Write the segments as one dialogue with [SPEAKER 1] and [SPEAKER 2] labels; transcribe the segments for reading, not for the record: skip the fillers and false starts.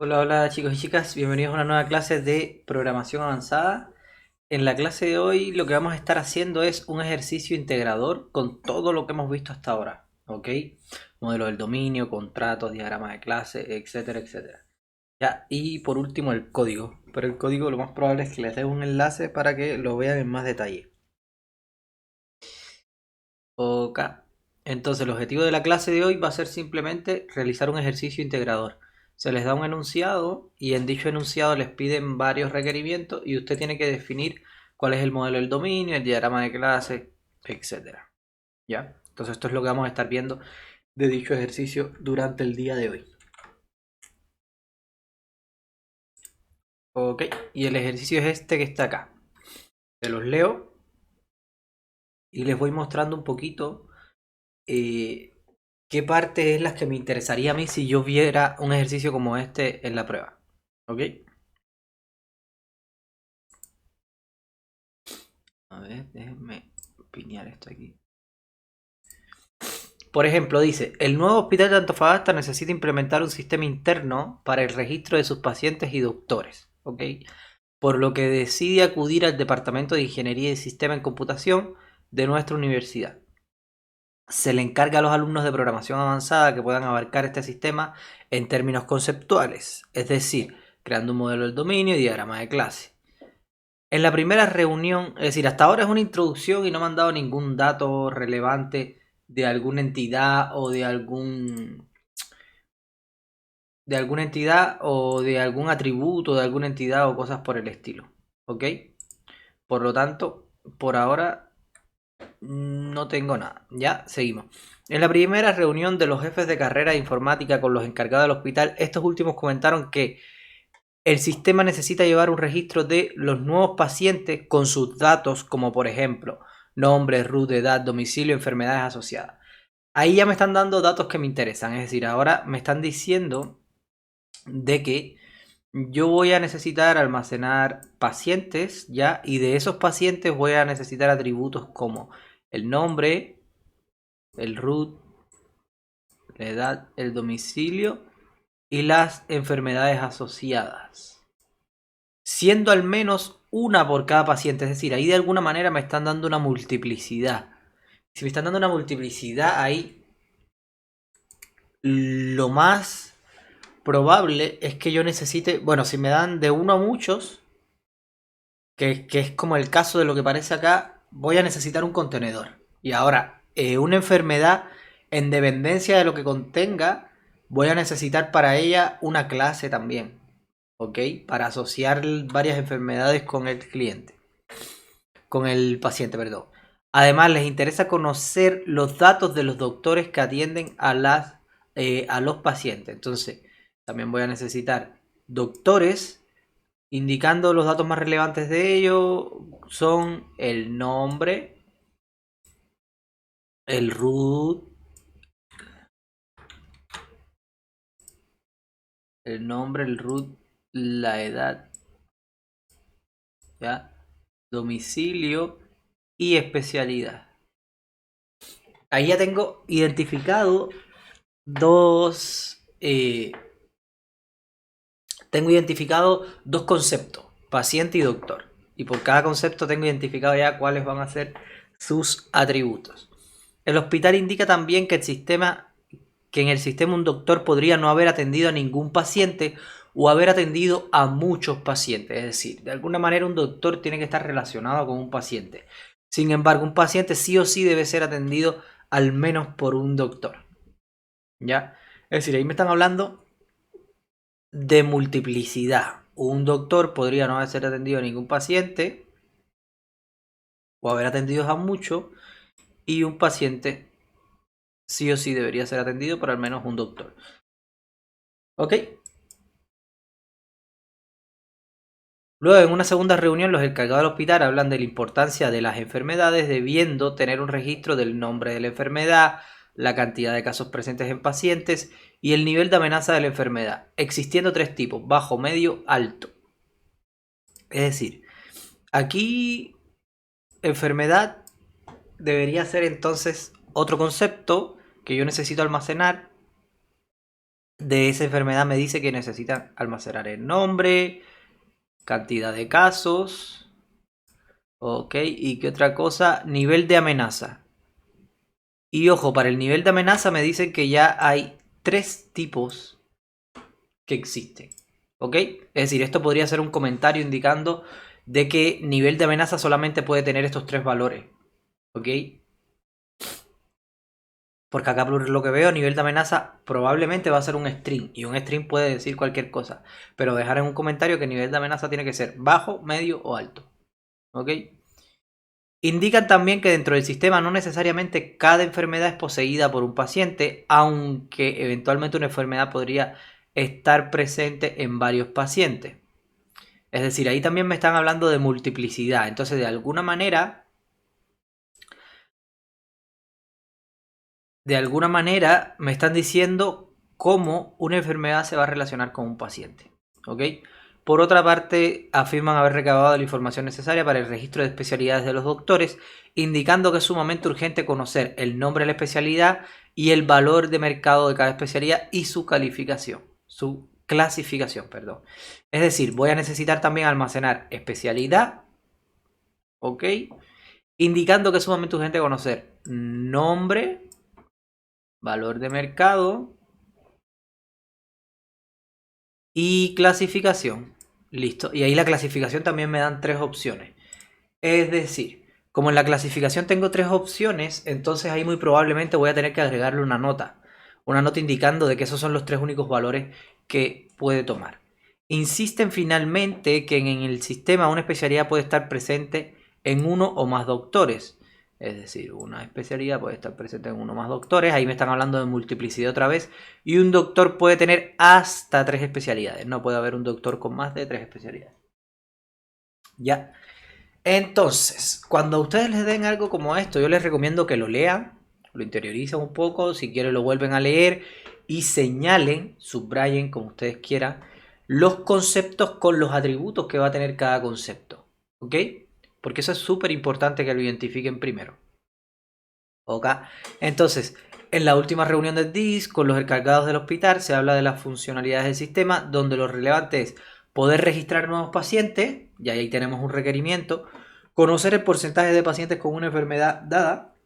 [SPEAKER 1] Hola, hola chicos y chicas, bienvenidos a una nueva clase de programación avanzada. En la clase de hoy lo que vamos a estar haciendo es un ejercicio integrador con todo lo que hemos visto hasta ahora, ¿ok? Modelo del dominio, contratos, diagrama de clase, etcétera, etcétera. Ya, y por último el código, pero el código lo más probable es que les dé un enlace para que lo vean en más detalle. Ok, entonces el objetivo de la clase de hoy va a ser simplemente realizar un ejercicio integrador. Se les da un enunciado y en dicho enunciado les piden varios requerimientos y usted tiene que definir cuál es el modelo del dominio, el diagrama de clase, etcétera. ¿Ya? Entonces esto es lo que vamos a estar viendo de dicho ejercicio durante el día de hoy. Ok, y el ejercicio es este que está acá. Se los leo y les voy mostrando un poquito eh, qué parte es las que me interesaría a mí si yo viera un ejercicio como este en la prueba. ¿Ok? A ver, déjenme piñar esto aquí. Por ejemplo, dice, el nuevo hospital de Antofagasta necesita implementar un sistema interno para el registro de sus pacientes y doctores. ¿Ok? Por lo que decide acudir al Departamento de Ingeniería y Sistema en Computación de nuestra universidad. Se le encarga a los alumnos de programación avanzada que puedan abarcar este sistema en términos conceptuales, es decir, creando un modelo del dominio y diagrama de clase. En la primera reunión, es decir, hasta ahora es una introducción y no me han dado ningún dato relevante de alguna entidad o de alguna entidad o de algún atributo de alguna entidad o cosas por el estilo. ¿Ok? Por lo tanto, por ahora no tengo nada. Ya, seguimos. En la primera reunión de los jefes de carrera de informática con los encargados del hospital, estos últimos comentaron que el sistema necesita llevar un registro de los nuevos pacientes con sus datos, como por ejemplo nombre, root, edad, domicilio, enfermedades asociadas. Ahí ya me están dando datos que me interesan, es decir, ahora me están diciendo de que yo voy a necesitar almacenar pacientes, ¿ya? Y de esos pacientes voy a necesitar atributos como el nombre, el root, la edad, el domicilio y las enfermedades asociadas. Siendo al menos una por cada paciente. Es decir, ahí de alguna manera me están dando una multiplicidad. Si me están dando una multiplicidad, ahí lo más probable es que yo necesite, bueno, si me dan de uno a muchos, que es como el caso de lo que parece acá, voy a necesitar un contenedor. Y ahora, una enfermedad, en dependencia de lo que contenga, voy a necesitar para ella una clase también. ¿Ok? Para asociar varias enfermedades con el cliente. Con el paciente, perdón. Además, les interesa conocer los datos de los doctores que atienden a los pacientes. Entonces, también voy a necesitar doctores indicando los datos más relevantes de ellos. Son el nombre, el root, la edad, ¿ya? Domicilio y especialidad. Ahí ya tengo identificado dos tengo identificado dos conceptos, paciente y doctor. Y por cada concepto tengo identificado ya cuáles van a ser sus atributos. El hospital indica también que en el sistema un doctor podría no haber atendido a ningún paciente o haber atendido a muchos pacientes. Es decir, de alguna manera un doctor tiene que estar relacionado con un paciente. Sin embargo, un paciente sí o sí debe ser atendido al menos por un doctor. ¿Ya? Es decir, ahí me están hablando de multiplicidad. Un doctor podría no haber atendido a ningún paciente o haber atendido a muchos y un paciente sí o sí debería ser atendido por al menos un doctor. ¿Ok? Luego, en una segunda reunión, los encargados del hospital hablan de la importancia de las enfermedades, debiendo tener un registro del nombre de la enfermedad, la cantidad de casos presentes en pacientes y el nivel de amenaza de la enfermedad, existiendo tres tipos, bajo, medio, alto. Es decir, aquí enfermedad debería ser entonces otro concepto que yo necesito almacenar de esa enfermedad me dice que necesitan almacenar el nombre, cantidad de casos, ok, y qué otra cosa, nivel de amenaza. Y ojo, para el nivel de amenaza me dicen que ya hay 3 tipos que existen, ok. Es decir, esto podría ser un comentario indicando de que nivel de amenaza solamente puede tener estos 3 valores, ok. Porque acá por lo que veo, nivel de amenaza probablemente va a ser un string. Y un string puede decir cualquier cosa. Pero dejar en un comentario que el nivel de amenaza tiene que ser bajo, medio o alto. ¿Ok? Indican también que dentro del sistema no necesariamente cada enfermedad es poseída por un paciente, aunque eventualmente una enfermedad podría estar presente en varios pacientes. Es decir, ahí también me están hablando de multiplicidad. Entonces, de alguna manera me están diciendo cómo una enfermedad se va a relacionar con un paciente. ¿Ok? Por otra parte, afirman haber recabado la información necesaria para el registro de especialidades de los doctores, indicando que es sumamente urgente conocer el nombre de la especialidad y el valor de mercado de cada especialidad y su clasificación, perdón. Es decir, voy a necesitar también almacenar especialidad, ¿ok? Indicando que es sumamente urgente conocer nombre, valor de mercado y clasificación. Listo. Y ahí la clasificación también me dan 3 opciones. Es decir, como en la clasificación tengo 3 opciones, entonces ahí muy probablemente voy a tener que agregarle una nota. Una nota indicando de que esos son los 3 únicos valores que puede tomar. Insisten finalmente que en el sistema una especialidad puede estar presente en uno o más doctores. Es decir, una especialidad puede estar presente en uno o más doctores. Ahí me están hablando de multiplicidad otra vez. Y un doctor puede tener hasta 3 especialidades. No puede haber un doctor con más de 3 especialidades. Ya. Entonces, cuando ustedes les den algo como esto, yo les recomiendo que lo lean, lo interioricen un poco, si quieren lo vuelven a leer y señalen, subrayen como ustedes quieran, los conceptos con los atributos que va a tener cada concepto. ¿Ok? Porque eso es súper importante que lo identifiquen primero. ¿Ok? Entonces, en la última reunión del DIS con los encargados del hospital se habla de las funcionalidades del sistema, donde lo relevante es poder registrar nuevos pacientes, y ahí tenemos un requerimiento, conocer el porcentaje de pacientes con una enfermedad dada,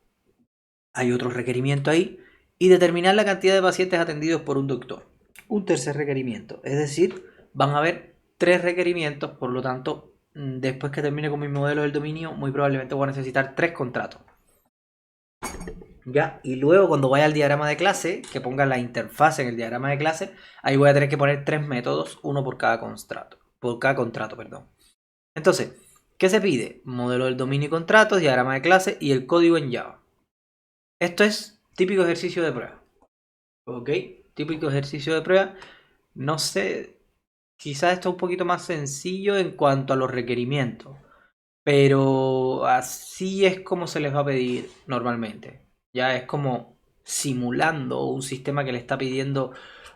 [SPEAKER 1] hay otro requerimiento ahí, y determinar la cantidad de pacientes atendidos por un doctor. Un tercer requerimiento, es decir, van a haber 3 requerimientos, por lo tanto, después que termine con mi modelo del dominio, muy probablemente voy a necesitar 3 contratos. ¿Ya? Y luego cuando vaya al diagrama de clase, que ponga la interfaz en el diagrama de clase, ahí voy a tener que poner 3 métodos, uno por cada contrato, perdón. Entonces, ¿qué se pide? Modelo del dominio y contratos, diagrama de clase y el código en Java. Esto es típico ejercicio de prueba. ¿Ok? Típico ejercicio de prueba. No sé, quizás esto es un poquito más sencillo en cuanto a los requerimientos. Pero así es como se les va a pedir normalmente. Ya es como simulando un sistema que le está pidiendo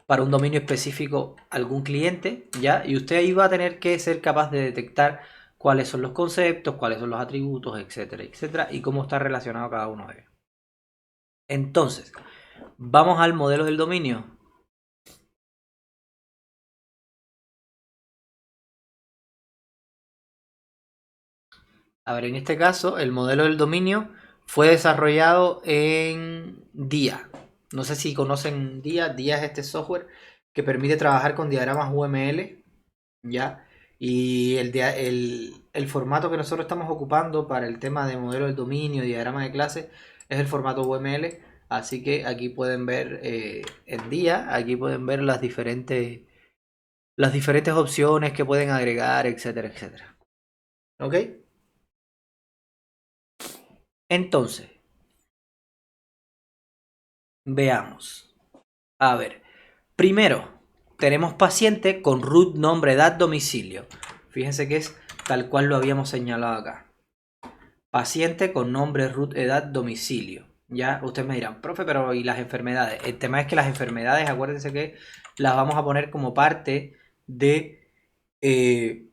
[SPEAKER 1] para un dominio específico algún cliente, ¿ya? Y usted ahí va a tener que ser capaz de detectar cuáles son los conceptos, cuáles son los atributos, etcétera, etcétera, y cómo está relacionado cada uno de ellos. Entonces, vamos al modelo del dominio. A ver, en este caso, el modelo del dominio fue desarrollado en DIA. No sé si conocen DIA. DIA es este software que permite trabajar con diagramas UML, ¿ya? Y el formato que nosotros estamos ocupando para el tema de modelo del dominio, diagrama de clase, es el formato UML. Así que aquí pueden ver en DIA, aquí pueden ver las diferentes opciones que pueden agregar, etcétera, etcétera. ¿Ok? Entonces, veamos. A ver, primero, tenemos paciente con root, nombre, edad, domicilio. Fíjense que es tal cual lo habíamos señalado acá. Paciente con nombre, root, edad, domicilio. Ya, ustedes me dirán, profe, pero ¿y las enfermedades? El tema es que las enfermedades, acuérdense que las vamos a poner eh,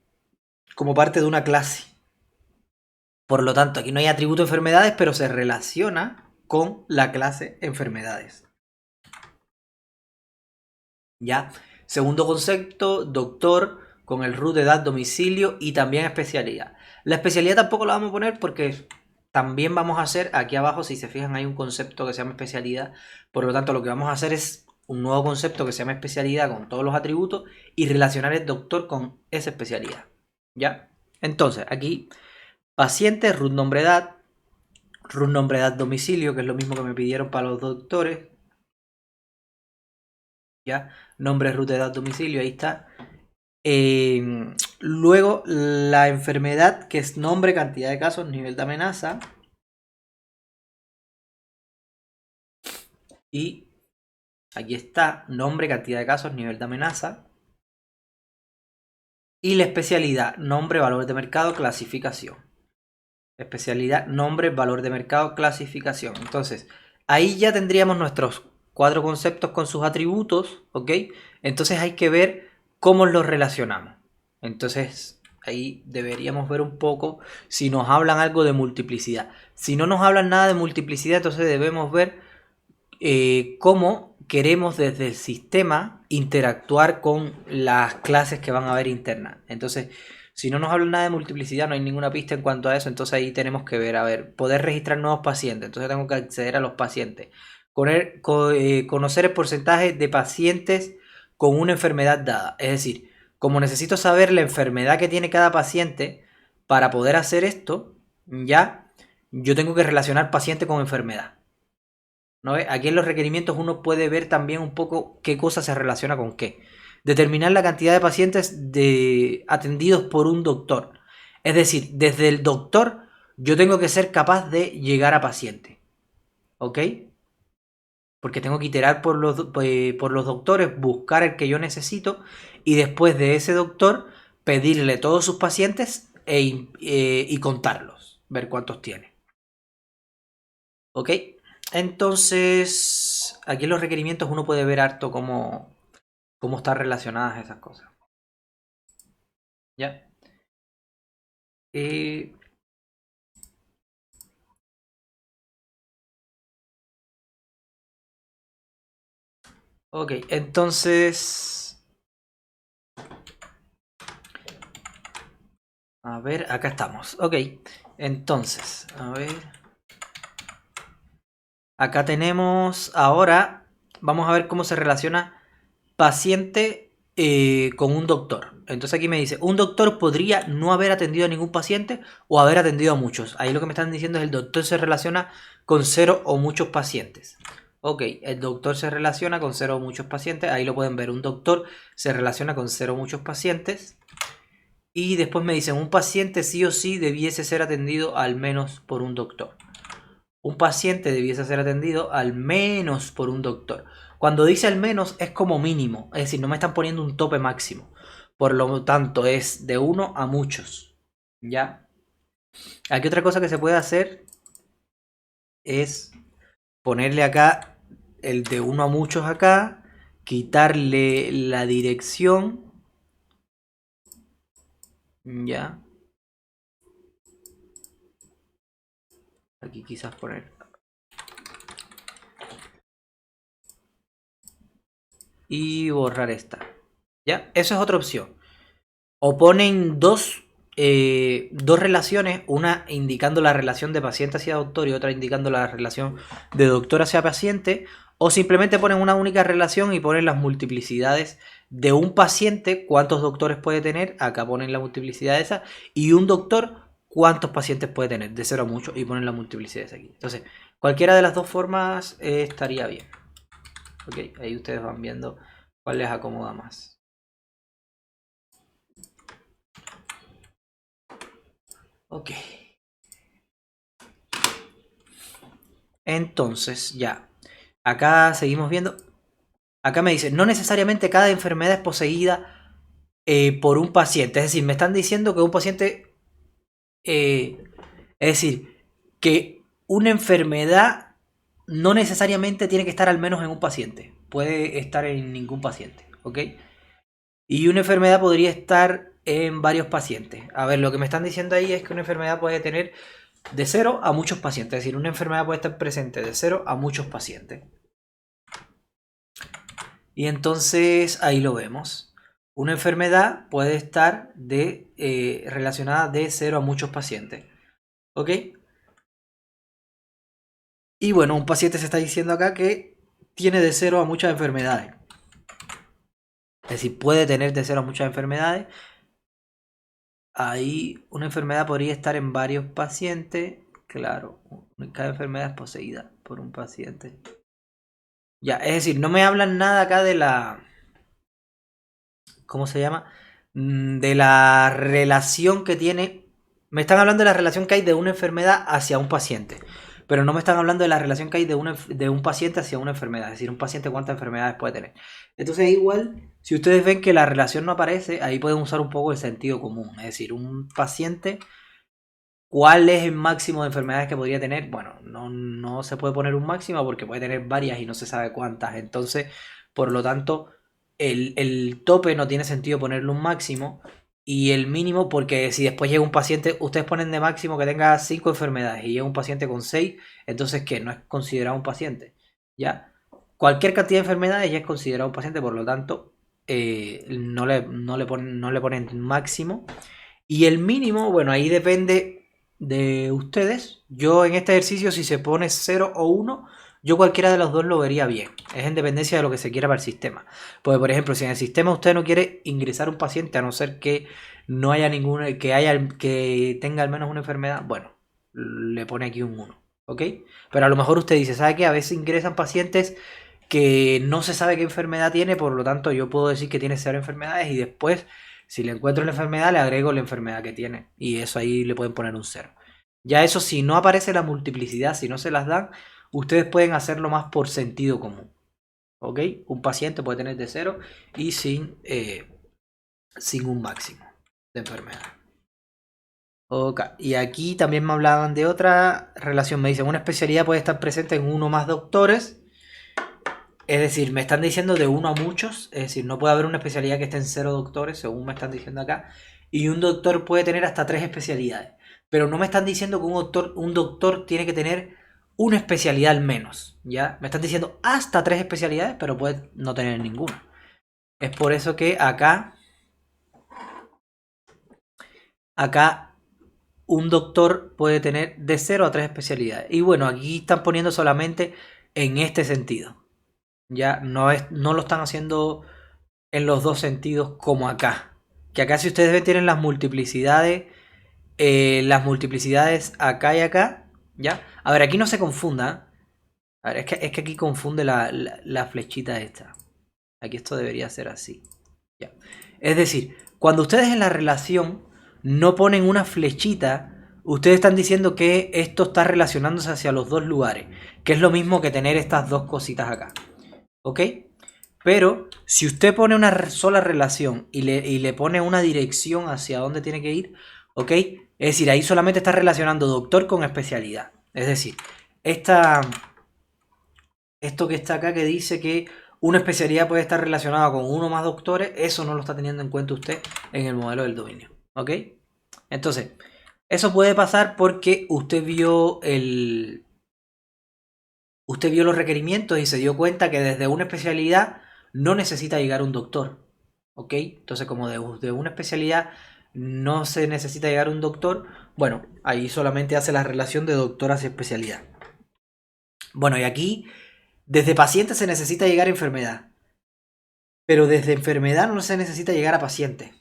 [SPEAKER 1] como parte de una clase. Por lo tanto, aquí no hay atributo enfermedades, pero se relaciona con la clase enfermedades. ¿Ya? Segundo concepto, doctor con el root, edad, domicilio y también especialidad. La especialidad tampoco la vamos a poner porque también vamos a hacer, aquí abajo si se fijan hay un concepto que se llama especialidad, por lo tanto lo que vamos a hacer es un nuevo concepto que se llama especialidad con todos los atributos y relacionar el doctor con esa especialidad. ¿Ya? Entonces, aquí paciente, root, nombre, edad, domicilio, que es lo mismo que me pidieron para los doctores. ¿Ya? Nombre, root, edad, domicilio, ahí está. Luego la enfermedad, que es nombre, cantidad de casos, nivel de amenaza. Y aquí está, nombre, cantidad de casos, nivel de amenaza. Y la especialidad, nombre, valor de mercado, clasificación. Especialidad, nombre, valor de mercado, clasificación. Entonces, ahí ya tendríamos nuestros 4 conceptos con sus atributos, ¿ok? Entonces hay que ver cómo los relacionamos. Entonces, ahí deberíamos ver un poco si nos hablan algo de multiplicidad. Si no nos hablan nada de multiplicidad, entonces debemos ver cómo queremos desde el sistema interactuar con las clases que van a haber internas. Entonces, si no nos hablan nada de multiplicidad, no hay ninguna pista en cuanto a eso, entonces ahí tenemos que ver, a ver, poder registrar nuevos pacientes. Entonces tengo que acceder a los pacientes. Conocer el porcentaje de pacientes con una enfermedad dada. Es decir, como necesito saber la enfermedad que tiene cada paciente para poder hacer esto, ya, yo tengo que relacionar paciente con enfermedad. ¿No ve? Aquí en los requerimientos uno puede ver también un poco qué cosa se relaciona con qué. Determinar la cantidad de pacientes atendidos por un doctor. Es decir, desde el doctor yo tengo que ser capaz de llegar a paciente. ¿Ok? Porque tengo que iterar por los doctores, buscar el que yo necesito y después de ese doctor pedirle todos sus pacientes y contarlos. Ver cuántos tiene. ¿Ok? Entonces, aquí en los requerimientos uno puede ver harto cómo están relacionadas esas cosas. ¿Ya? Ok, entonces... A ver, acá estamos. Ok, entonces, a ver... Acá tenemos ahora, vamos a ver cómo se relaciona paciente con un doctor. Entonces aquí me dice, un doctor podría no haber atendido a ningún paciente o haber atendido a muchos. Ahí lo que me están diciendo es el doctor se relaciona con 0 o muchos pacientes. Ok, el doctor se relaciona con 0 o muchos pacientes. Ahí lo pueden ver, un doctor se relaciona con 0 o muchos pacientes. Y después me dicen, un paciente sí o sí debiese ser atendido al menos por un doctor. Un paciente debiese ser atendido al menos por un doctor. Cuando dice al menos es como mínimo, es decir, no me están poniendo un tope máximo. Por lo tanto, es de 1 a muchos. ¿Ya? Aquí otra cosa que se puede hacer es ponerle acá el de 1 a muchos acá, quitarle la dirección. ¿Ya? Aquí quizás poner. Y borrar esta. ¿Ya? Eso es otra opción. O ponen dos relaciones, una indicando la relación de paciente hacia doctor y otra indicando la relación de doctor hacia paciente, o simplemente ponen una única relación y ponen las multiplicidades de un paciente, cuántos doctores puede tener, acá ponen la multiplicidad de esa, y un doctor, cuántos pacientes puede tener, de 0 a mucho, y ponen las multiplicidades aquí. Entonces, cualquiera de las dos formas estaría bien. Ok, ahí ustedes van viendo cuál les acomoda más. Ok. Entonces, ya. Acá seguimos viendo. Acá me dice, no necesariamente cada enfermedad es poseída por un paciente. Es decir, me están diciendo que un paciente... es decir, que una enfermedad no necesariamente tiene que estar al menos en un paciente. Puede estar en ningún paciente. ¿Ok? Y una enfermedad podría estar en varios pacientes. A ver, lo que me están diciendo ahí es que una enfermedad puede tener de 0 a muchos pacientes. Es decir, una enfermedad puede estar presente de 0 a muchos pacientes. Y entonces ahí lo vemos. Una enfermedad puede estar relacionada de 0 a muchos pacientes. ¿Ok? Y bueno, un paciente se está diciendo acá que tiene de 0 a muchas enfermedades. Es decir, puede tener de 0 a muchas enfermedades. Ahí una enfermedad podría estar en varios pacientes. Claro, cada enfermedad es poseída por un paciente. Ya, es decir, no me hablan nada acá de la... ¿Cómo se llama? De la relación que tiene. Me están hablando de la relación que hay de una enfermedad hacia un paciente. Pero no me están hablando de la relación que hay de un paciente hacia una enfermedad. Es decir, un paciente cuántas enfermedades puede tener. Entonces, igual, si ustedes ven que la relación no aparece, ahí pueden usar un poco el sentido común. Es decir, un paciente, ¿cuál es el máximo de enfermedades que podría tener? Bueno, no se puede poner un máximo porque puede tener varias y no se sabe cuántas. Entonces, por lo tanto, el tope no tiene sentido ponerle un máximo. Y el mínimo, porque si después llega un paciente, ustedes ponen de máximo que tenga 5 enfermedades y llega un paciente con 6, entonces ¿qué? No es considerado un paciente. ¿Ya? Cualquier cantidad de enfermedades ya es considerado un paciente, por lo tanto, no le ponen máximo. Y el mínimo, bueno, ahí depende de ustedes. Yo en este ejercicio, si se pone 0 o 1, yo cualquiera de los dos lo vería bien. Es en dependencia de lo que se quiera para el sistema. Porque, por ejemplo, si en el sistema usted no quiere ingresar un paciente, a no ser que no haya ninguna, que tenga al menos una enfermedad, bueno, le pone aquí un 1. ¿Ok? Pero a lo mejor usted dice, ¿sabe qué? A veces ingresan pacientes que no se sabe qué enfermedad tiene, por lo tanto yo puedo decir que tiene 0 enfermedades y después, si le encuentro la enfermedad, le agrego la enfermedad que tiene. Y eso ahí le pueden poner un 0. Ya eso, si no aparece la multiplicidad, si no se las dan, ustedes pueden hacerlo más por sentido común. ¿Ok? Un paciente puede tener de 0 y sin un máximo de enfermedad. Ok, y aquí también me hablaban de otra relación. Me dicen, una especialidad puede estar presente en uno o más doctores. Es decir, me están diciendo de uno a muchos. Es decir, no puede haber una especialidad que esté en 0 doctores, según me están diciendo acá. Y un doctor puede tener hasta 3 especialidades. Pero no me están diciendo que un doctor tiene que tener una especialidad al menos. ¿Ya? Me están diciendo hasta 3 especialidades, pero puede no tener ninguna. Es por eso que acá un doctor puede tener de 0 a 3 especialidades. Y bueno, aquí están poniendo solamente en este sentido. Ya no lo están haciendo en los dos sentidos como acá. Que acá, si ustedes ven, tienen las multiplicidades acá y acá. ¿Ya? A ver, aquí no se confunda. A ver, es que aquí confunde la flechita esta. Aquí esto debería ser así. ¿Ya? Es decir, cuando ustedes en la relación no ponen una flechita, ustedes están diciendo que esto está relacionándose hacia los dos lugares. Que es lo mismo que tener estas dos cositas acá. ¿Ok? Pero si usted pone una sola relación y le pone una dirección hacia dónde tiene que ir, ¿ok? Es decir, ahí solamente está relacionando doctor con especialidad. Es decir, esto que está acá que dice que una especialidad puede estar relacionada con uno o más doctores, eso no lo está teniendo en cuenta usted en el modelo del dominio. ¿Ok? Entonces, eso puede pasar porque usted vio los requerimientos y se dio cuenta que desde una especialidad no necesita llegar un doctor. ¿Ok? Entonces, como de una especialidad no se necesita llegar un doctor, bueno, ahí solamente hace la relación de doctor hacia especialidad. Bueno, y aquí, desde paciente se necesita llegar a enfermedad. Pero desde enfermedad no se necesita llegar a paciente.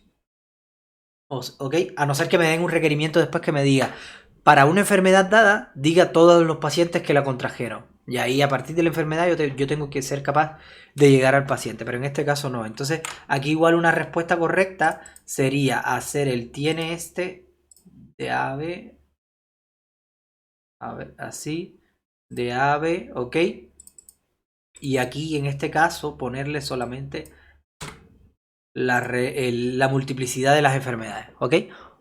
[SPEAKER 1] ¿Ok? A no ser que me den un requerimiento después que me diga, para una enfermedad dada, diga todos los pacientes que la contrajeron. Y ahí a partir de la enfermedad yo tengo que ser capaz de llegar al paciente, pero en este caso no. Entonces aquí igual una respuesta correcta sería hacer el tiene este de AB, a ver, así, de AB, ¿ok? Y aquí en este caso ponerle solamente la multiplicidad de las enfermedades, ¿ok?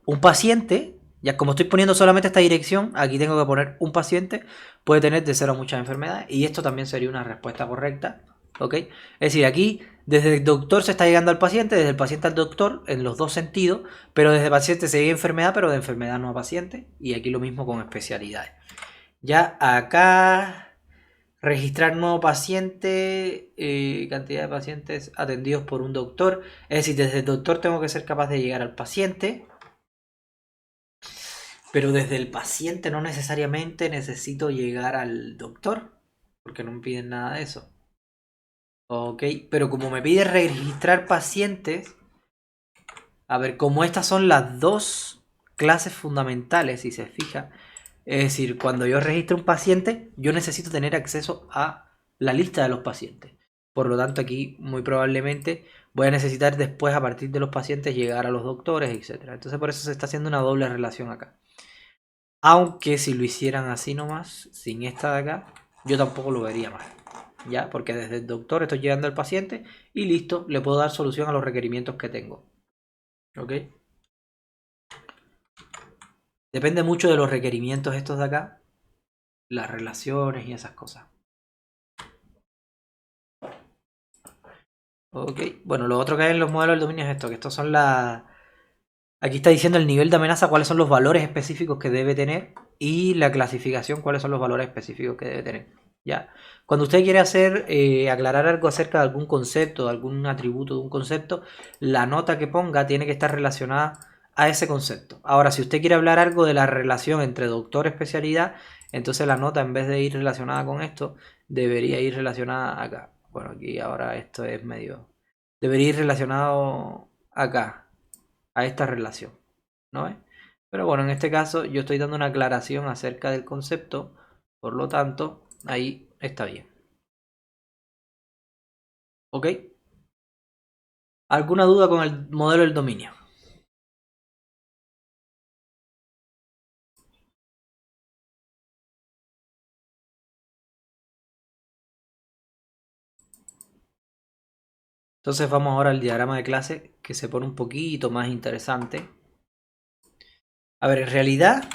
[SPEAKER 1] Un paciente, ya como estoy poniendo solamente esta dirección, aquí tengo que poner un paciente, puede tener de 0 a muchas enfermedades, y esto también sería una respuesta correcta, ¿ok? Es decir, aquí desde el doctor se está llegando al paciente, desde el paciente al doctor, en los dos sentidos, pero desde el paciente se llega a enfermedad, pero de enfermedad no a paciente, y aquí lo mismo con especialidades. Ya acá Registrar nuevo paciente, cantidad de pacientes atendidos por un doctor. Es decir, desde el doctor tengo que ser capaz de llegar al paciente. Pero desde el paciente no necesariamente necesito llegar al doctor. Porque no me piden nada de eso. Ok, pero como me pide registrar pacientes. A ver, como estas son las dos clases fundamentales, si se fija. Es decir, cuando yo registro un paciente, yo necesito tener acceso a la lista de los pacientes. Por lo tanto, aquí muy probablemente voy a necesitar después, a partir de los pacientes, llegar a los doctores, etc. Entonces, por eso se está haciendo una doble relación acá. Aunque si lo hicieran así nomás, sin esta de acá, yo tampoco lo vería mal. ¿Ya? Porque desde el doctor estoy llegando al paciente y listo, le puedo dar solución a los requerimientos que tengo. ¿Ok? Depende mucho de los requerimientos estos de acá, las relaciones y esas cosas. Ok, bueno, lo otro que hay en los modelos del dominio es esto, que estos son las... Aquí está diciendo el nivel de amenaza, cuáles son los valores específicos que debe tener, y la clasificación, cuáles son los valores específicos que debe tener. ¿Ya? Cuando usted quiere hacer, aclarar algo acerca de algún concepto, de algún atributo de un concepto, la nota que ponga tiene que estar relacionada a ese concepto. Ahora, si usted quiere hablar algo de la relación entre doctor y especialidad, entonces la nota, en vez de ir relacionada con esto, debería ir relacionada acá. Bueno, aquí ahora esto es medio... Debería ir relacionado acá, a esta relación, ¿no es? Pero bueno, en este caso yo estoy dando una aclaración acerca del concepto, por lo tanto, ahí está bien. ¿Ok? ¿Alguna duda con el modelo del dominio? Entonces vamos ahora al diagrama de clase, que se pone un poquito más interesante. A ver, en realidad,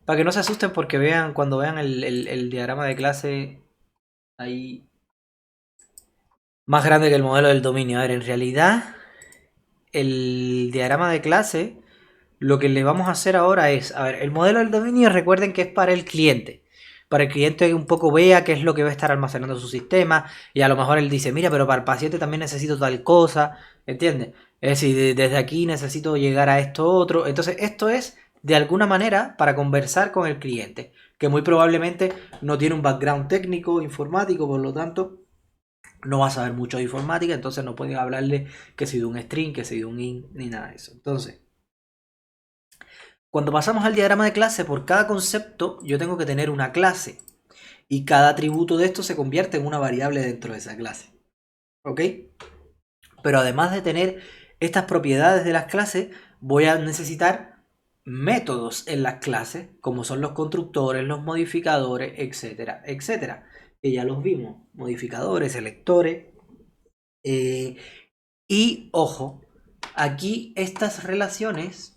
[SPEAKER 1] para que no se asusten porque vean, cuando vean el diagrama de clase ahí más grande que el modelo del dominio. A ver, en realidad, el diagrama de clase, lo que le vamos a hacer ahora es, a ver, el modelo del dominio, recuerden que es para el cliente. Para el cliente un poco vea qué es lo que va a estar almacenando su sistema, y a lo mejor él dice, mira, pero para el paciente también necesito tal cosa, ¿entiendes? Es decir, desde aquí necesito llegar a esto otro. Entonces, esto es de alguna manera para conversar con el cliente, que muy probablemente no tiene un background técnico, informático, por lo tanto, no va a saber mucho de informática, entonces no puede hablarle que si de un string, que si de un int, ni nada de eso. Entonces, cuando pasamos al diagrama de clase, por cada concepto yo tengo que tener una clase. Y cada atributo de esto se convierte en una variable dentro de esa clase. ¿Ok? Pero además de tener estas propiedades de las clases, voy a necesitar métodos en las clases, como son los constructores, los modificadores, etcétera, etcétera. Que ya los vimos. Modificadores, selectores. Y ojo, aquí estas relaciones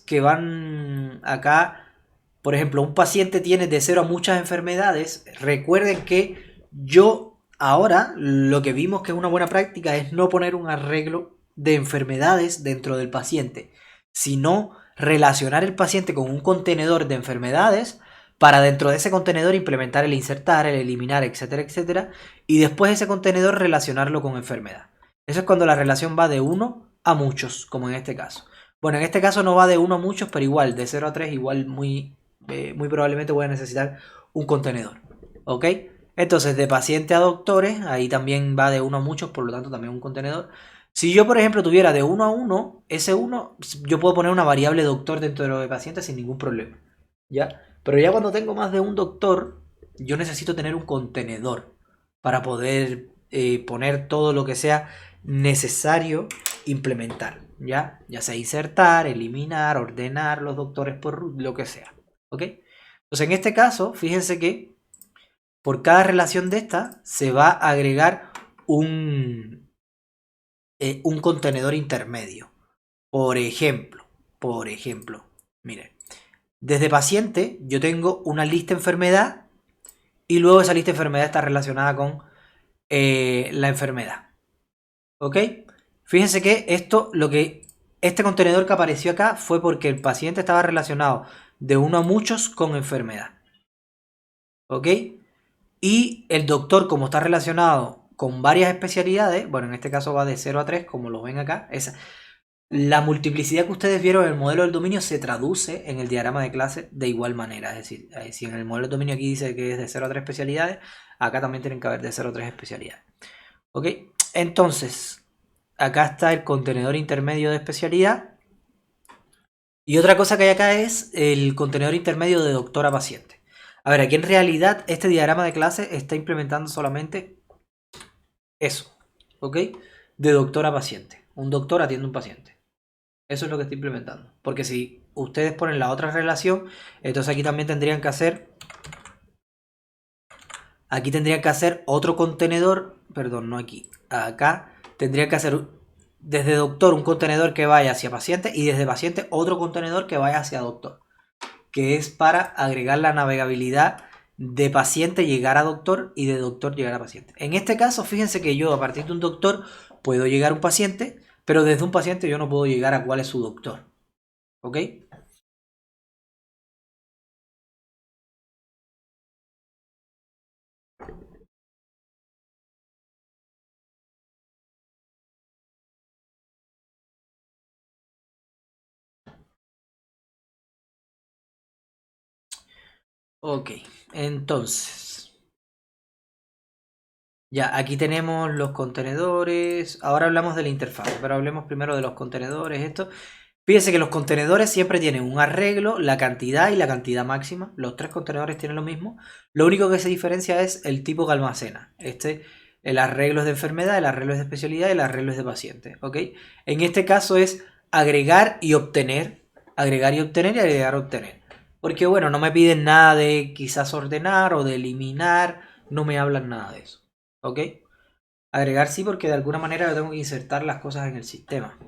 [SPEAKER 1] que van acá, por ejemplo, un paciente tiene de 0 a muchas enfermedades. Recuerden que yo ahora lo que vimos que es una buena práctica es no poner un arreglo de enfermedades dentro del paciente, sino relacionar el paciente con un contenedor de enfermedades para dentro de ese contenedor implementar el insertar, el eliminar, etcétera, etcétera, y después ese contenedor relacionarlo con enfermedad. Eso es cuando la relación va de 1 a muchos, como en este caso. Bueno, en este caso no va de 1 a muchos, pero igual, de 0 a 3, igual muy probablemente voy a necesitar un contenedor. ¿Ok? Entonces, de paciente a doctores, ahí también va de 1 a muchos, por lo tanto también un contenedor. Si yo, por ejemplo, tuviera de 1 a 1, ese 1, yo puedo poner una variable doctor dentro de lo de pacientes sin ningún problema. ¿Ya? Pero ya cuando tengo más de un doctor, yo necesito tener un contenedor para poder poner todo lo que sea necesario implementar. ¿Ya? Ya sea insertar, eliminar, ordenar los doctores por lo que sea. ¿Ok? Entonces en este caso, fíjense que por cada relación de esta se va a agregar un contenedor intermedio. Por ejemplo, miren, desde paciente yo tengo una lista enfermedad y luego esa lista enfermedad está relacionada con la enfermedad. ¿Ok? Fíjense que esto, este contenedor que apareció acá fue porque el paciente estaba relacionado de uno a muchos con enfermedad. ¿Ok? Y el doctor, como está relacionado con varias especialidades, bueno, en este caso va de 0 a 3, como lo ven acá, la multiplicidad que ustedes vieron en el modelo del dominio se traduce en el diagrama de clase de igual manera. Es decir, si en el modelo del dominio aquí dice que es de 0 a 3 especialidades, acá también tienen que haber de 0 a 3 especialidades. ¿Ok? Entonces, acá está el contenedor intermedio de especialidad. Y otra cosa que hay acá es el contenedor intermedio de doctor a paciente. A ver, aquí en realidad este diagrama de clase está implementando solamente eso, ¿ok? De doctor a paciente. Un doctor atiende a un paciente. Eso es lo que está implementando. Porque si ustedes ponen la otra relación, entonces aquí también tendrían que hacer... Aquí tendrían que hacer otro contenedor, perdón, no aquí, acá tendrían que hacer desde doctor un contenedor que vaya hacia paciente y desde paciente otro contenedor que vaya hacia doctor, que es para agregar la navegabilidad de paciente llegar a doctor y de doctor llegar a paciente. En este caso, fíjense que yo a partir de un doctor puedo llegar a un paciente, pero desde un paciente yo no puedo llegar a cuál es su doctor. ¿Ok? Ok, entonces... Ya, aquí tenemos los contenedores. Ahora hablamos de la interfaz, pero hablemos primero de los contenedores. Esto. Fíjense que los contenedores siempre tienen un arreglo, la cantidad y la cantidad máxima. Los tres contenedores tienen lo mismo. Lo único que se diferencia es el tipo que almacena. El arreglo es de enfermedad, el arreglo es de especialidad y el arreglo es de paciente. ¿Ok? En este caso es agregar y obtener. Agregar y obtener y agregar y obtener. Porque bueno, no me piden nada de quizás ordenar o de eliminar. No me hablan nada de eso. ¿Ok? Agregar sí, porque de alguna manera yo tengo que insertar las cosas en el sistema.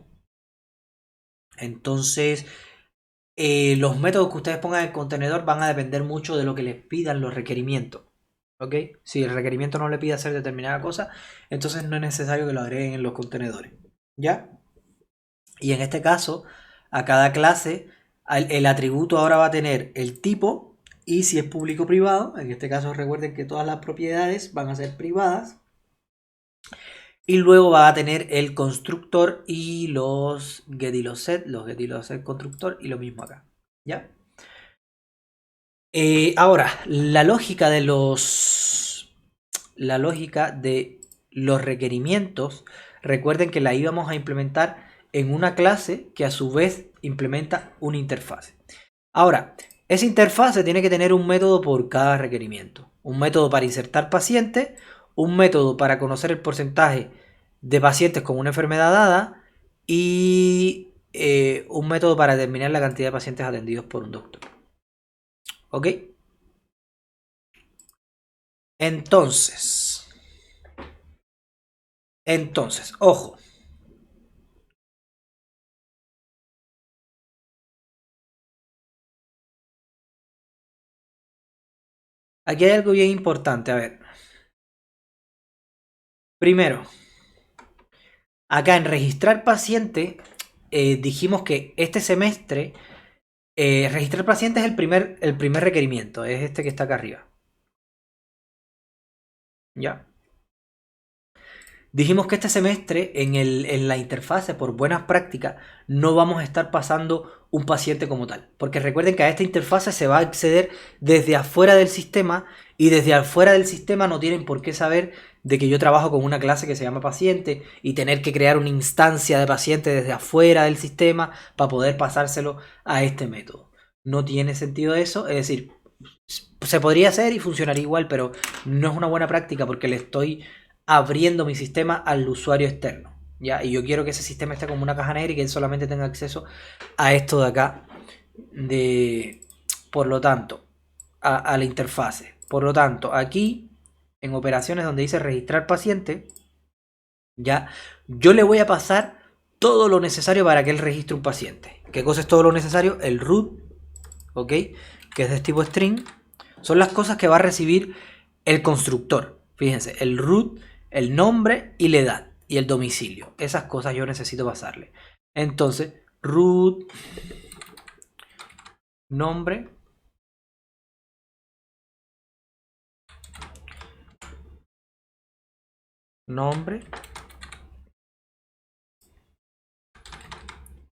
[SPEAKER 1] Entonces, los métodos que ustedes pongan en el contenedor van a depender mucho de lo que les pidan los requerimientos. ¿Ok? Si el requerimiento no le pide hacer determinada cosa, entonces no es necesario que lo agreguen en los contenedores. ¿Ya? Y en este caso, a cada clase, el atributo ahora va a tener el tipo y si es público o privado. En este caso recuerden que todas las propiedades van a ser privadas. Y luego va a tener el constructor y los get y los set constructor y lo mismo acá. ¿Ya? Ahora, la lógica de los requerimientos, recuerden que la íbamos a implementar en una clase que a su vez implementa una interfase. Ahora, esa interfase tiene que tener un método por cada requerimiento. Un método para insertar paciente, un método para conocer el porcentaje de pacientes con una enfermedad dada y un método para determinar la cantidad de pacientes atendidos por un doctor. ¿Ok? Entonces, ojo. Aquí hay algo bien importante. A ver. Primero, acá en registrar paciente, dijimos que este semestre registrar paciente es el primer requerimiento. Es este que está acá arriba. ¿Ya? Dijimos que este semestre en la interfase, por buenas prácticas, no vamos a estar pasando un paciente como tal. Porque recuerden que a esta interfase se va a acceder desde afuera del sistema y desde afuera del sistema no tienen por qué saber de que yo trabajo con una clase que se llama paciente y tener que crear una instancia de paciente desde afuera del sistema para poder pasárselo a este método. No tiene sentido eso, es decir, se podría hacer y funcionaría igual, pero no es una buena práctica porque le estoy abriendo mi sistema al usuario externo, ¿ya? Y yo quiero que ese sistema esté como una caja negra y que él solamente tenga acceso a esto de acá, por lo tanto, a la interfase. Por lo tanto, aquí, en operaciones donde dice registrar paciente, ya, yo le voy a pasar todo lo necesario para que él registre un paciente. ¿Qué cosa es todo lo necesario? El root, ¿ok? Que es de tipo string. Son las cosas que va a recibir el constructor. Fíjense, el root, el nombre y la edad y el domicilio. Esas cosas yo necesito pasarle. Entonces, root nombre,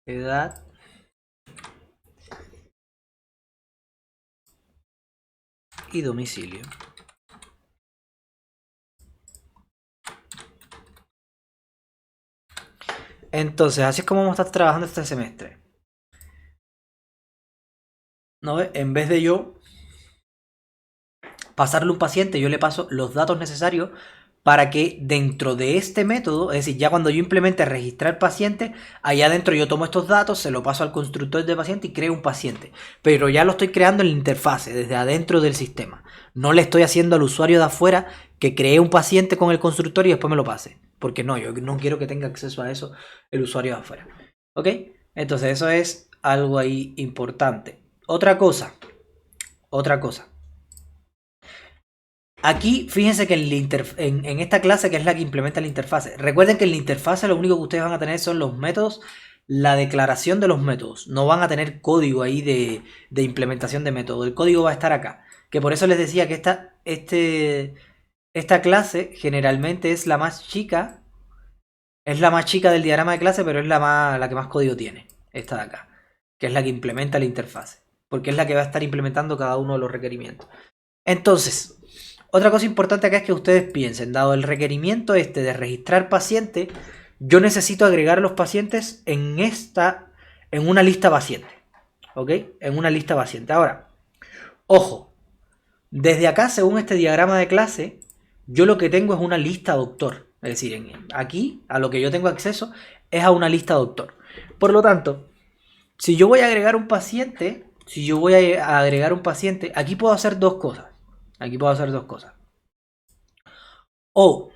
[SPEAKER 1] edad, y domicilio. Entonces, así es como vamos a estar trabajando este semestre. ¿No ves? En vez de yo pasarle un paciente, yo le paso los datos necesarios para que dentro de este método, es decir, ya cuando yo implemente registrar paciente, allá adentro yo tomo estos datos, se lo paso al constructor de paciente y creo un paciente. Pero ya lo estoy creando en la interfase, desde adentro del sistema. No le estoy haciendo al usuario de afuera que cree un paciente con el constructor y después me lo pase. Porque no, yo no quiero que tenga acceso a eso el usuario de afuera. ¿Ok? Entonces eso es algo ahí importante. Otra cosa. Aquí, fíjense que en esta clase, que es la que implementa la interfase, recuerden que en la interfase lo único que ustedes van a tener son los métodos, la declaración de los métodos. No van a tener código ahí de implementación de método. El código va a estar acá. Que por eso les decía que esta clase generalmente es la más chica. Es la más chica del diagrama de clase, pero es la que más código tiene. Esta de acá. Que es la que implementa la interfase. Porque es la que va a estar implementando cada uno de los requerimientos. Entonces, otra cosa importante acá es que ustedes piensen, dado el requerimiento este de registrar paciente, yo necesito agregar a los pacientes en una lista paciente. ¿Ok? En una lista paciente. Ahora, ojo, desde acá, según este diagrama de clase, yo lo que tengo es una lista doctor. Es decir, aquí a lo que yo tengo acceso es a una lista doctor. Por lo tanto, si yo voy a agregar un paciente, aquí puedo hacer dos cosas. O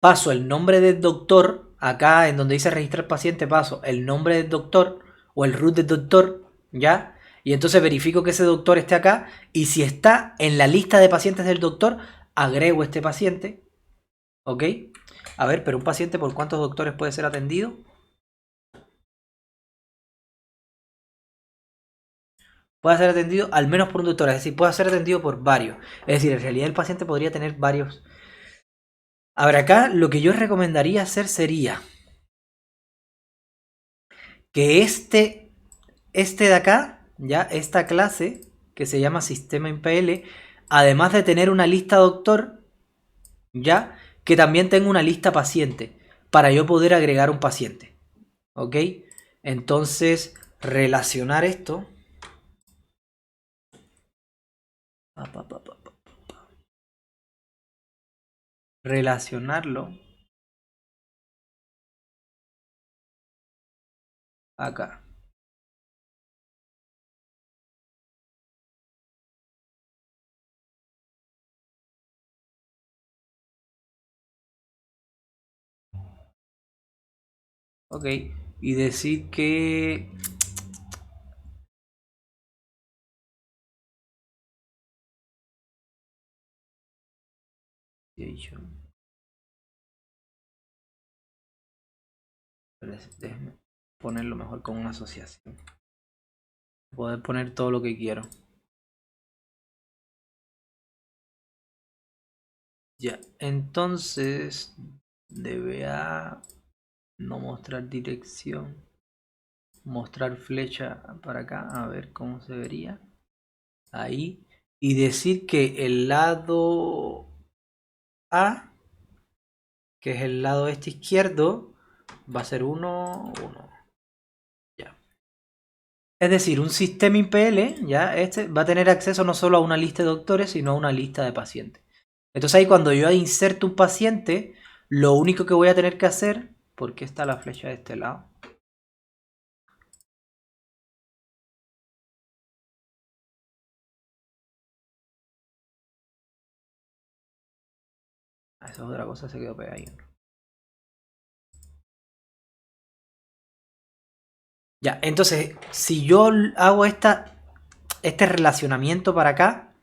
[SPEAKER 1] paso el nombre del doctor, acá en donde dice registrar paciente, paso el nombre del doctor o el root del doctor, ¿ya? Y entonces verifico que ese doctor esté acá y si está en la lista de pacientes del doctor, agrego este paciente, ¿ok? A ver, pero un paciente, ¿por cuántos doctores puede ser atendido? Puede ser atendido al menos por un doctor, es decir, puede ser atendido por varios. Es decir, en realidad el paciente podría tener varios. A ver, acá lo que yo recomendaría hacer sería que este de acá, ya, esta clase, que se llama sistema impl, además de tener una lista doctor, ya, que también tenga una lista paciente, para yo poder agregar un paciente. ¿Ok? Entonces, relacionar esto. Relacionarlo acá. Ok. Y decir que... Déjenme ponerlo mejor con una asociación. Poder poner todo lo que quiero. Ya, entonces DBA, no mostrar dirección, mostrar flecha para acá, a ver cómo se vería. Ahí. Y decir que el lado A, que es el lado este izquierdo, va a ser 1, 1. Ya. Es decir, un sistema IPL, ya, este va a tener acceso no solo a una lista de doctores, sino a una lista de pacientes. Entonces ahí cuando yo inserto un paciente, lo único que voy a tener que hacer, ¿por qué está la flecha de este lado? Esa es otra cosa, se quedó pegado ahí. Ya, entonces, si yo hago este relacionamiento para acá,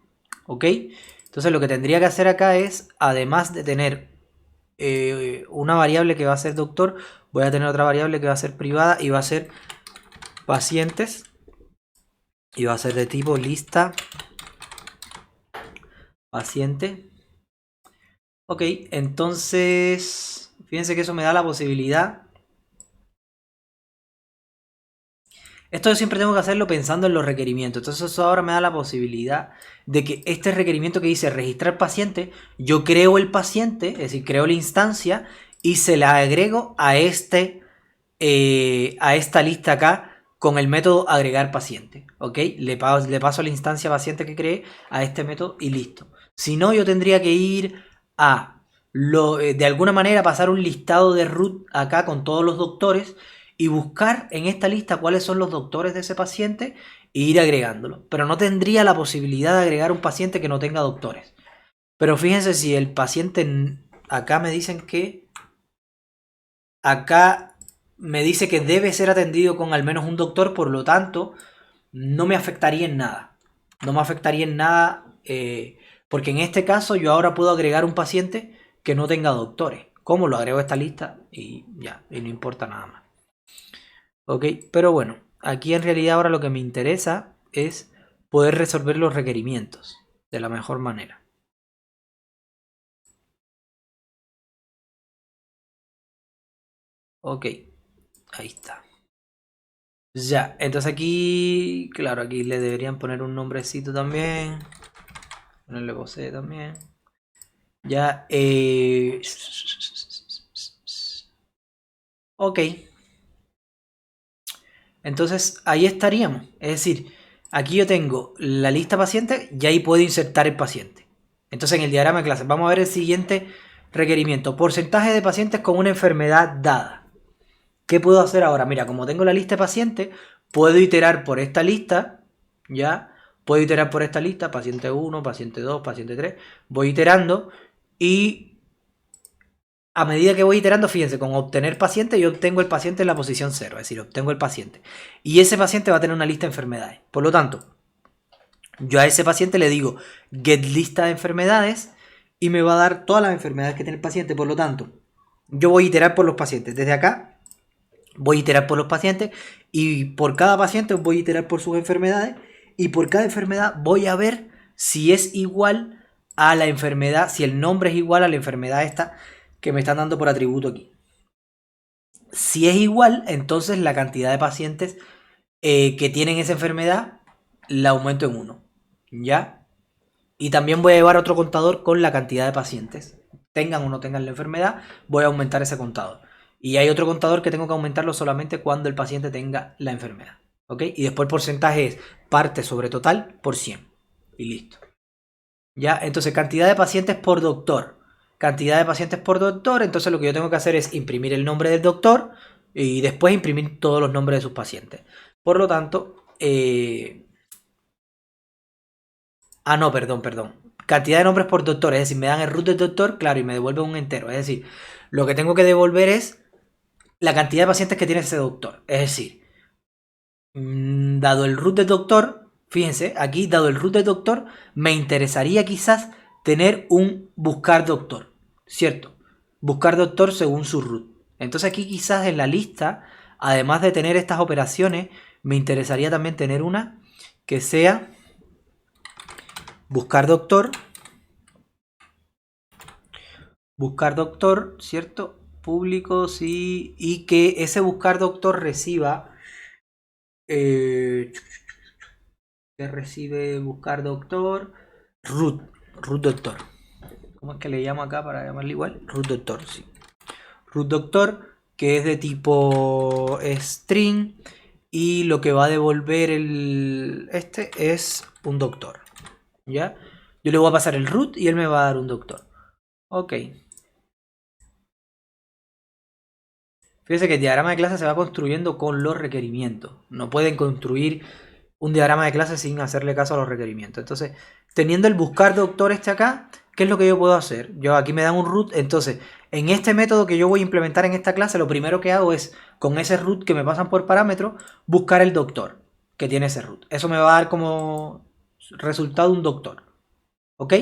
[SPEAKER 1] ¿ok? Entonces lo que tendría que hacer acá es, además de tener una variable que va a ser doctor, voy a tener otra variable que va a ser privada y va a ser pacientes y va a ser de tipo lista paciente. Ok, entonces fíjense que eso me da la posibilidad. Esto yo siempre tengo que hacerlo pensando en los requerimientos. Entonces eso ahora me da la posibilidad de que este requerimiento que dice registrar paciente, yo creo el paciente, es decir, creo la instancia y se la agrego a esta lista acá con el método agregar paciente. ¿Ok? Le paso la instancia paciente que creé a este método y listo. Si no, yo tendría que ir a de alguna manera pasar un listado de root acá con todos los doctores y buscar en esta lista cuáles son los doctores de ese paciente e ir agregándolo. Pero no tendría la posibilidad de agregar un paciente que no tenga doctores. Pero fíjense si el paciente, acá me dicen que, acá me dice que debe ser atendido con al menos un doctor, por lo tanto, no me afectaría en nada. No me afectaría en nada porque en este caso yo ahora puedo agregar un paciente que no tenga doctores. ¿Cómo lo agrego a esta lista? Y ya, y no importa nada más. Ok, pero bueno, aquí en realidad ahora lo que me interesa es poder resolver los requerimientos de la mejor manera. Ok, ahí está. Ya, entonces aquí, claro, aquí le deberían poner un nombrecito también. Ponerle pose también. Ya, ok. Entonces ahí estaríamos. Es decir, aquí yo tengo la lista paciente y ahí puedo insertar el paciente. Entonces en el diagrama de clases vamos a ver el siguiente requerimiento. Porcentaje de pacientes con una enfermedad dada. ¿Qué puedo hacer ahora? Mira, como tengo la lista de pacientes, puedo iterar por esta lista, ¿ya? Puedo iterar por esta lista, paciente 1, paciente 2, paciente 3. Voy iterando y a medida que voy iterando, fíjense, con obtener paciente yo obtengo el paciente en la posición 0, es decir, obtengo el paciente. Y ese paciente va a tener una lista de enfermedades. Por lo tanto, yo a ese paciente le digo get lista de enfermedades y me va a dar todas las enfermedades que tiene el paciente. Por lo tanto, yo voy a iterar por los pacientes. Desde acá voy a iterar por los pacientes y por cada paciente voy a iterar por sus enfermedades y por cada enfermedad voy a ver si es igual a la enfermedad, si el nombre es igual a la enfermedad esta que me están dando por atributo aquí. Si es igual, entonces la cantidad de pacientes que tienen esa enfermedad la aumento en 1. ¿Ya? Y también voy a llevar otro contador con la cantidad de pacientes. Tengan o no tengan la enfermedad, voy a aumentar ese contador. Y hay otro contador que tengo que aumentarlo solamente cuando el paciente tenga la enfermedad. ¿Ok? Y después el porcentaje es parte sobre total por 100. Y listo. ¿Ya? Entonces, cantidad de pacientes por doctor. Cantidad de pacientes por doctor. Entonces, lo que yo tengo que hacer es imprimir el nombre del doctor y después imprimir todos los nombres de sus pacientes. Por lo tanto, no, perdón. Cantidad de nombres por doctor. Es decir, me dan el root del doctor, claro, y me devuelven un entero. Es decir, lo que tengo que devolver es la cantidad de pacientes que tiene ese doctor. Es decir, dado el root del doctor, fíjense, aquí dado el root del doctor, me interesaría quizás tener un buscar doctor, ¿cierto? Buscar doctor según su root. Entonces aquí quizás en la lista, además de tener estas operaciones, me interesaría también tener una que sea buscar doctor, ¿cierto? Público, sí, y que ese buscar doctor reciba que recibe buscar doctor root doctor. ¿Cómo es que le llamo acá para llamarle igual? Root doctor, sí. Root doctor, que es de tipo string y lo que va a devolver este es un doctor. ¿Ya? Yo le voy a pasar el root y él me va a dar un doctor. Ok. Fíjense que el diagrama de clase se va construyendo con los requerimientos. No pueden construir un diagrama de clase sin hacerle caso a los requerimientos. Entonces, teniendo el buscar doctor este acá, ¿qué es lo que yo puedo hacer? Yo aquí me dan un root, entonces, en este método que yo voy a implementar en esta clase, lo primero que hago es, con ese root que me pasan por parámetro, buscar el doctor que tiene ese root. Eso me va a dar como resultado un doctor. ¿Ok?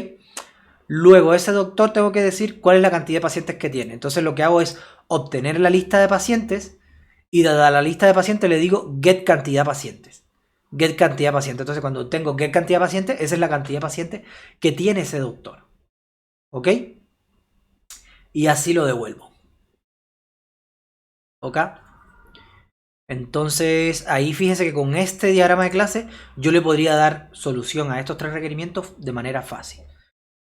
[SPEAKER 1] Luego a ese doctor tengo que decir cuál es la cantidad de pacientes que tiene. Entonces lo que hago es obtener la lista de pacientes y dada la lista de pacientes le digo get cantidad de pacientes. Get cantidad de pacientes. Entonces cuando tengo get cantidad de pacientes, esa es la cantidad de pacientes que tiene ese doctor. ¿Ok? Y así lo devuelvo. ¿Ok? Entonces ahí fíjense que con este diagrama de clase yo le podría dar solución a estos tres requerimientos de manera fácil.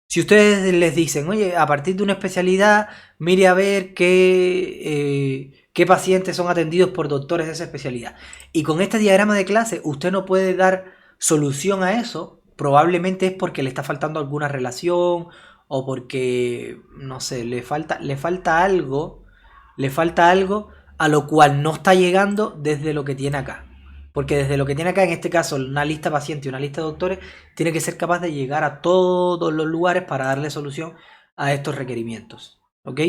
[SPEAKER 1] Si ustedes les dicen, oye, a partir de una especialidad, mire a ver qué pacientes son atendidos por doctores de esa especialidad. Y con este diagrama de clase usted no puede dar solución a eso, probablemente es porque le está faltando alguna relación o porque, no sé, le falta algo a lo cual no está llegando desde lo que tiene acá. Porque desde lo que tiene acá, en este caso, una lista de pacientes y una lista de doctores, tiene que ser capaz de llegar a todos los lugares para darle solución a estos requerimientos. ¿Ok?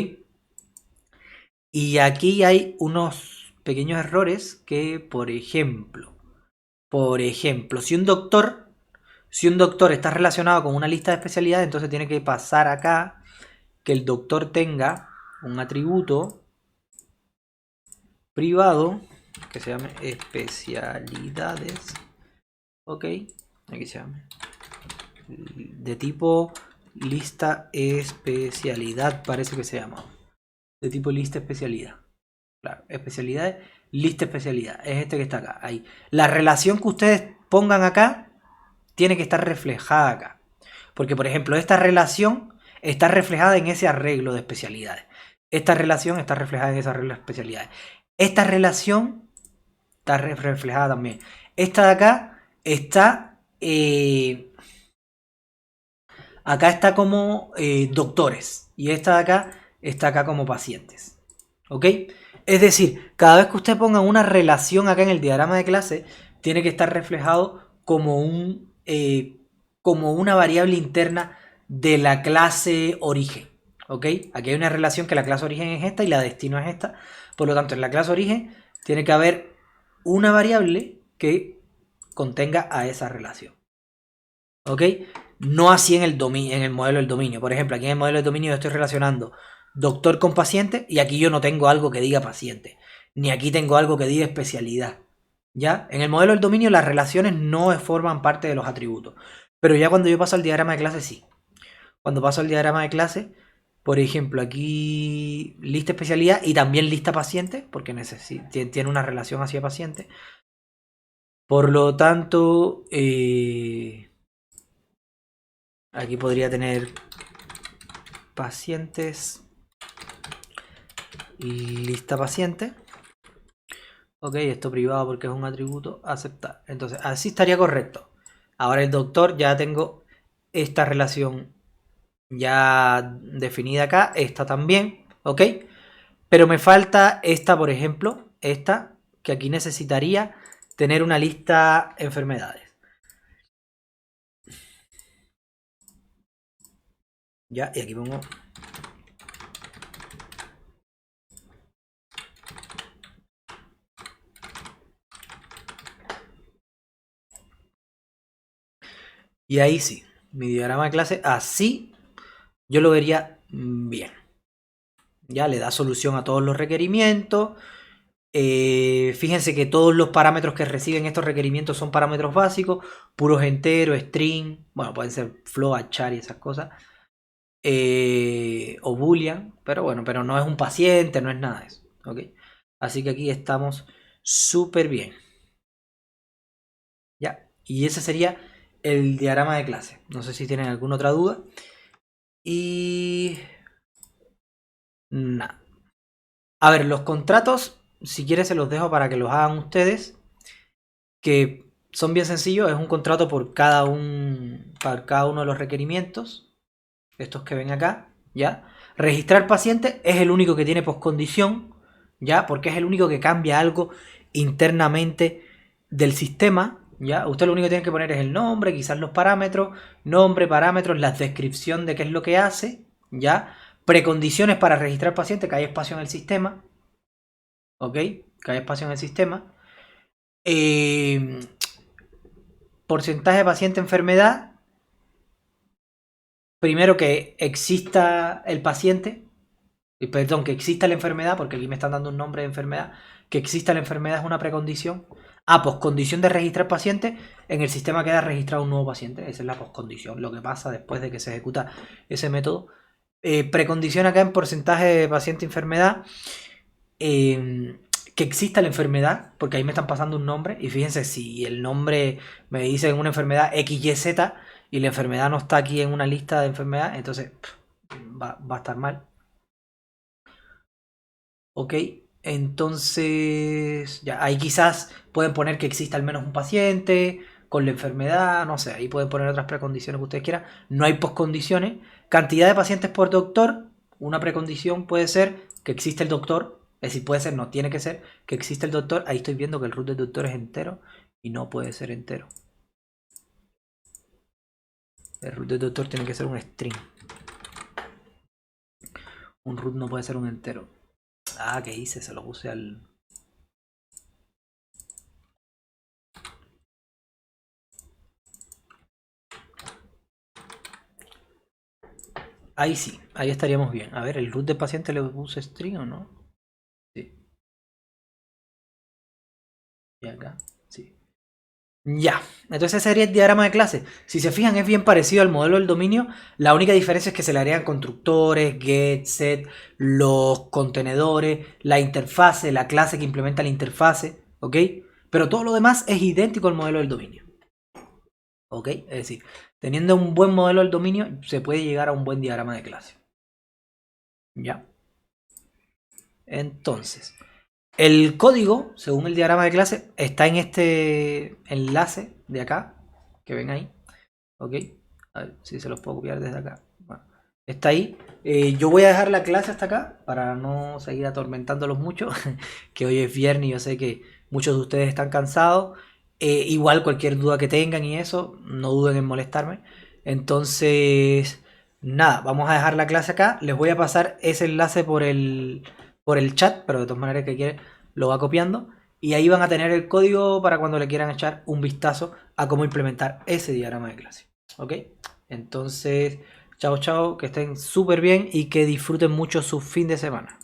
[SPEAKER 1] Y aquí hay unos pequeños errores que, por ejemplo, si un doctor está relacionado con una lista de especialidades, entonces tiene que pasar acá que el doctor tenga un atributo privado que se llame especialidades. Ok, aquí se llama. De tipo lista especialidad, parece que se llama. De tipo lista especialidad. Claro, especialidades, lista especialidad. Es este que está acá. Ahí. La relación que ustedes pongan acá tiene que estar reflejada acá. Porque, por ejemplo, esta relación está reflejada en ese arreglo de especialidades. Esta relación está reflejada en ese arreglo de especialidades. Esta relación está reflejada también. Esta de acá está... acá está como doctores. Y esta de acá está acá como pacientes. ¿Ok? Es decir, cada vez que usted ponga una relación acá en el diagrama de clase, tiene que estar reflejado como una variable interna de la clase origen. ¿Ok? Aquí hay una relación que la clase origen es esta y la destino es esta. Por lo tanto, en la clase origen tiene que haber una variable que contenga a esa relación. ¿Ok? No así en el modelo del dominio. Por ejemplo, aquí en el modelo del dominio yo estoy relacionando doctor con paciente y aquí yo no tengo algo que diga paciente. Ni aquí tengo algo que diga especialidad. ¿Ya? En el modelo del dominio las relaciones no forman parte de los atributos. Pero ya cuando yo paso al diagrama de clase, sí. Cuando paso al diagrama de clase, por ejemplo, aquí lista especialidad y también lista paciente, porque tiene una relación hacia paciente. Por lo tanto, aquí podría tener pacientes, lista paciente. Ok, esto privado porque es un atributo, aceptar. Entonces, así estaría correcto. Ahora el doctor, ya tengo esta relación ya definida acá, esta también, ok. Pero me falta esta, por ejemplo, esta, que aquí necesitaría tener una lista enfermedades. Ya, y aquí pongo... Y ahí sí, mi diagrama de clase, así yo lo vería bien. Ya le da solución a todos los requerimientos. Fíjense que todos los parámetros que reciben estos requerimientos son parámetros básicos, puros enteros, string, bueno, pueden ser float, char y esas cosas, o boolean, pero bueno, pero no es un paciente, no es nada de eso, ¿ok? Así que aquí estamos súper bien. Ya, y ese sería el diagrama de clase. No sé si tienen alguna otra duda. Y... nada. A ver, los contratos, si quieren se los dejo para que los hagan ustedes, que son bien sencillos, es un contrato por cada uno de los requerimientos, estos que ven acá, ¿ya? Registrar paciente es el único que tiene poscondición, ¿ya? Porque es el único que cambia algo internamente del sistema, ¿ya? Usted lo único que tiene que poner es el nombre, quizás los parámetros, nombre, parámetros, la descripción de qué es lo que hace, ¿ya? Precondiciones para registrar paciente, que hay espacio en el sistema, ¿ok? Que hay espacio en el sistema. Porcentaje de paciente enfermedad, primero que exista el paciente, perdón, que exista la enfermedad, porque aquí me están dando un nombre de enfermedad, que exista la enfermedad es una precondición. Poscondición de registrar paciente, en el sistema queda registrado un nuevo paciente, esa es la poscondición, lo que pasa después de que se ejecuta ese método. Precondición acá en porcentaje de paciente-enfermedad, que exista la enfermedad, porque ahí me están pasando un nombre, y fíjense, si el nombre me dice una enfermedad XYZ y la enfermedad no está aquí en una lista de enfermedad, entonces va a estar mal. Ok, entonces ya ahí quizás pueden poner que exista al menos un paciente con la enfermedad, no sé, ahí pueden poner otras precondiciones que ustedes quieran. No hay poscondiciones. Cantidad de pacientes por doctor, una precondición puede ser que existe el doctor, es decir, puede ser, no tiene que ser, que existe el doctor. Ahí estoy viendo que el root del doctor es entero y no puede ser entero. El root del doctor tiene que ser un string. Un root no puede ser un entero. Ah, ¿qué hice? Se lo puse al... Ahí sí, ahí estaríamos bien. A ver, ¿el root del paciente le puse string o no? Sí. Y acá, sí. Ya, entonces ese sería el diagrama de clase. Si se fijan, es bien parecido al modelo del dominio. La única diferencia es que se le agregan constructores, get, set, los contenedores, la interfase, la clase que implementa la interfase, ¿ok? Pero todo lo demás es idéntico al modelo del dominio. ¿Ok? Es decir, teniendo un buen modelo del dominio, se puede llegar a un buen diagrama de clase. ¿Ya? Entonces, el código, según el diagrama de clase, está en este enlace de acá, que ven ahí. ¿Ok? A ver si se los puedo copiar desde acá. Bueno, está ahí. Yo voy a dejar la clase hasta acá para no seguir atormentándolos mucho, que hoy es viernes y yo sé que muchos de ustedes están cansados. Igual cualquier duda que tengan y eso, no duden en molestarme. Entonces, nada, vamos a dejar la clase acá. Les voy a pasar ese enlace por el chat, pero de todas maneras que quiere lo va copiando. Y ahí van a tener el código para cuando le quieran echar un vistazo a cómo implementar ese diagrama de clase. ¿Ok? Entonces, chao, chao, que estén súper bien y que disfruten mucho su fin de semana.